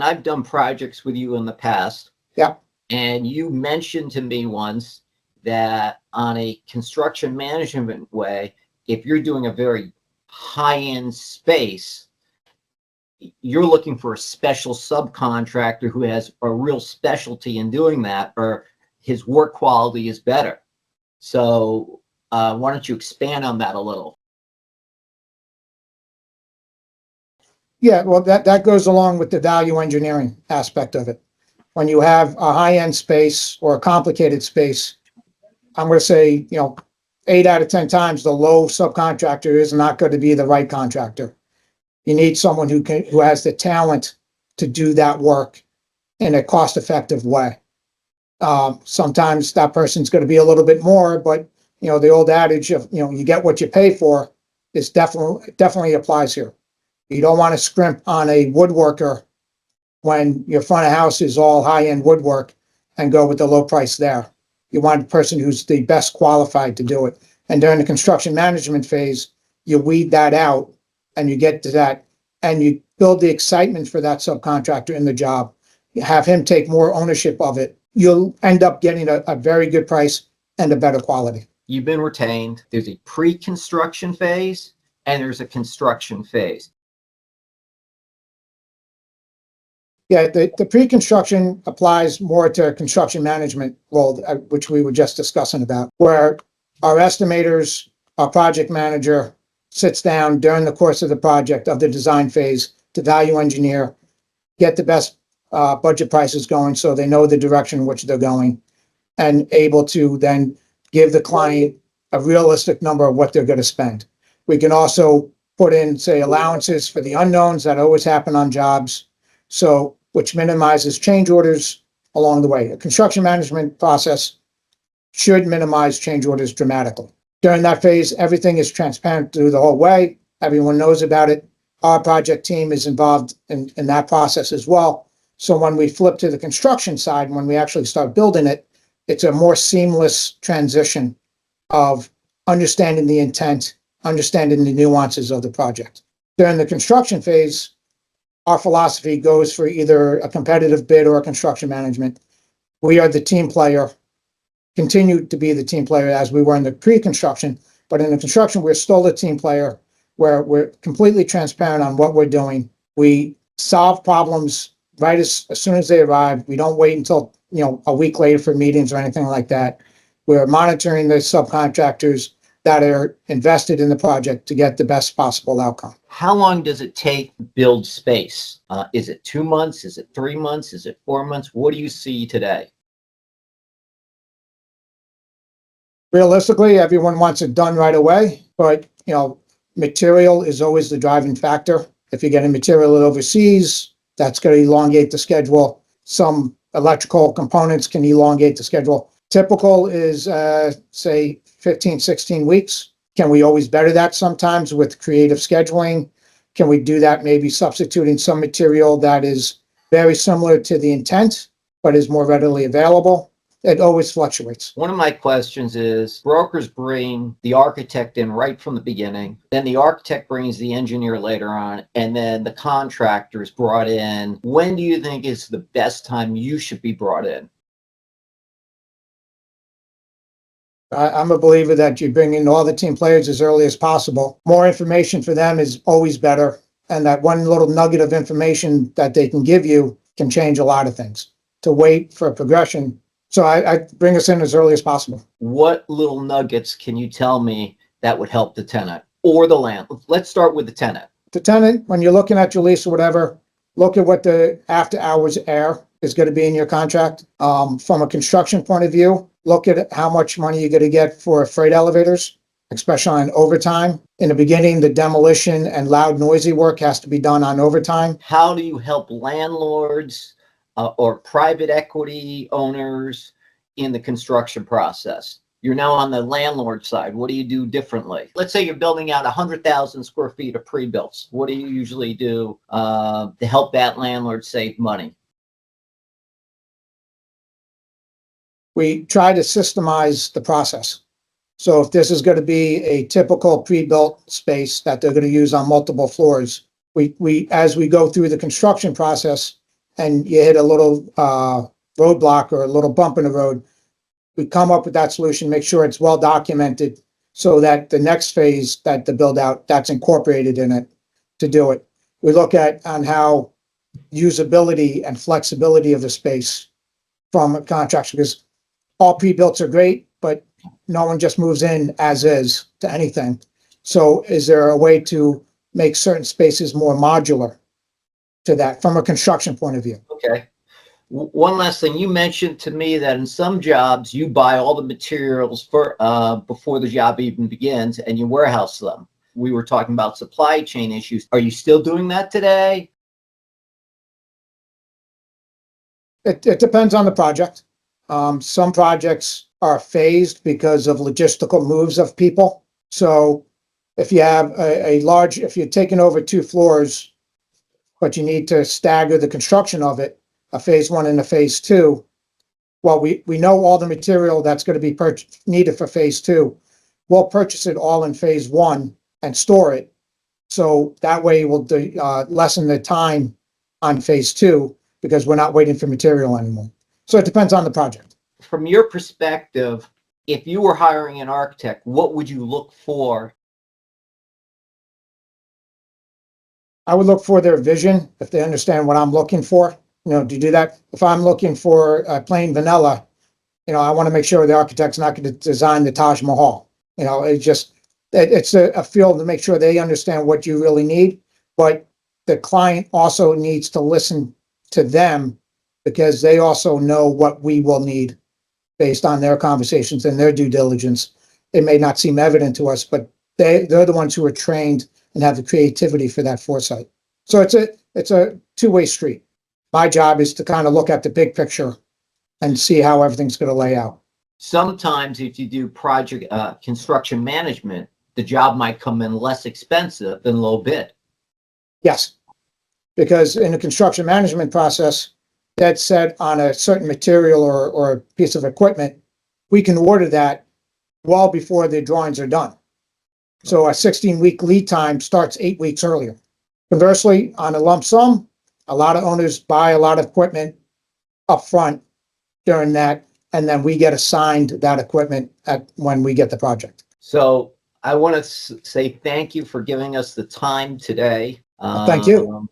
and I've done projects with you in the past. Yeah. And you mentioned to me once that on a construction management way, if you're doing a very high-end space, you're looking for a special subcontractor who has a real specialty in doing that, or his work quality is better. So why don't you expand on that a little? Yeah, well, that goes along with the value engineering aspect of it. When you have a high-end space or a complicated space, I'm going to say, 8 out of 10 times the low subcontractor is not going to be the right contractor. You need someone who has the talent to do that work in a cost-effective way. Sometimes that person's going to be a little bit more, but the old adage of you get what you pay for is definitely applies here. You don't want to scrimp on a woodworker when your front of house is all high-end woodwork and go with the low price there. You want a person who's the best qualified to do it. And during the construction management phase, you weed that out and you get to that and you build the excitement for that subcontractor in the job. You have him take more ownership of it. You'll end up getting a very good price and a better quality. You've been retained. There's a pre-construction phase and there's a construction phase. Yeah, the pre-construction applies more to construction management role, which we were just discussing about, where our estimators, our project manager sits down during the course of the project of the design phase to value engineer, get the best budget prices going so they know the direction in which they're going, and able to then give the client a realistic number of what they're going to spend. We can also put in, say, allowances for the unknowns that always happen on jobs, which minimizes change orders along the way. A construction management process should minimize change orders dramatically. During that phase, everything is transparent through the whole way. Everyone knows about it. Our project team is involved in that process as well. So when we flip to the construction side, when we actually start building it, it's a more seamless transition of understanding the intent, understanding the nuances of the project. During the construction phase, our philosophy goes for either a competitive bid or a construction management. We are the team player, continue to be the team player as we were in the pre-construction, but in the construction, we're still the team player where we're completely transparent on what we're doing. We solve problems right as soon as they arrive. We don't wait until, a week later for meetings or anything like that. We're monitoring the subcontractors that are invested in the project to get the best possible outcome. How long does it take to build space? Is it 2 months? Is it 3 months? Is it 4 months? What do you see today? Realistically, everyone wants it done right away, but material is always the driving factor. If you're getting material overseas, that's going to elongate the schedule. Some electrical components can elongate the schedule. Typical is, say, 15, 16 weeks. Can we always better that sometimes with creative scheduling? Can we do that maybe substituting some material that is very similar to the intent, but is more readily available? It always fluctuates. One of my questions is, brokers bring the architect in right from the beginning, then the architect brings the engineer later on, and then the contractor is brought in. When do you think is the best time you should be brought in? I'm a believer that you bring in all the team players as early as possible. More information for them is always better. And that one little nugget of information that they can give you can change a lot of things. To wait for progression. So I bring us in as early as possible. What little nuggets can you tell me that would help the tenant or the land? Let's start with the tenant. The tenant, when you're looking at your lease or whatever, look at what the after hours air is going to be in your contract. From a construction point of view, look at how much money you're going to get for freight elevators, especially on overtime. In the beginning, the demolition and loud, noisy work has to be done on overtime. How do you help landlords or private equity owners in the construction process? You're now on the landlord side. What do you do differently? Let's say you're building out 100,000 square feet of pre-builts. What do you usually do to help that landlord save money? We try to systemize the process. So if this is going to be a typical pre-built space that they're going to use on multiple floors, we as we go through the construction process and you hit a little roadblock or a little bump in the road, we come up with that solution, make sure it's well documented so that the next phase that the build out, that's incorporated in it to do it. We look at on how usability and flexibility of the space from a contractor, because all pre-builts are great, but no one just moves in as is to anything. So is there a way to make certain spaces more modular to that from a construction point of view? Okay. One last thing, you mentioned to me that in some jobs you buy all the materials for before the job even begins and you warehouse them. We were talking about supply chain issues. Are you still doing that today? It depends on the project. Some projects are phased because of logistical moves of people. So if you have if you're taking over 2 floors, but you need to stagger the construction of it, a phase 1 and a phase 2. Well, we know all the material that's going to be needed for phase 2. We'll purchase it all in phase 1 and store it. So that way we'll lessen the time on phase 2 because we're not waiting for material anymore. So it depends on the project. From your perspective, if you were hiring an architect, what would you look for? I would look for their vision, if they understand what I'm looking for. To do that. If I'm looking for plain vanilla, I want to make sure the architect's not going to design the Taj Mahal. It's a field to make sure they understand what you really need, but the client also needs to listen to them because they also know what we will need based on their conversations and their due diligence. It may not seem evident to us, but they're the ones who are trained and have the creativity for that foresight. So it's a two-way street. My job is to kind of look at the big picture and see how everything's going to lay out. Sometimes if you do project construction management, the job might come in less expensive than low bid. Yes, because in the construction management process, that's set on a certain material or a piece of equipment, we can order that well before the drawings are done. So a 16-week lead time starts 8 weeks earlier. Conversely, on a lump sum, a lot of owners buy a lot of equipment up front during that, and then we get assigned that equipment when we get the project. So I want to say thank you for giving us the time today. Thank you.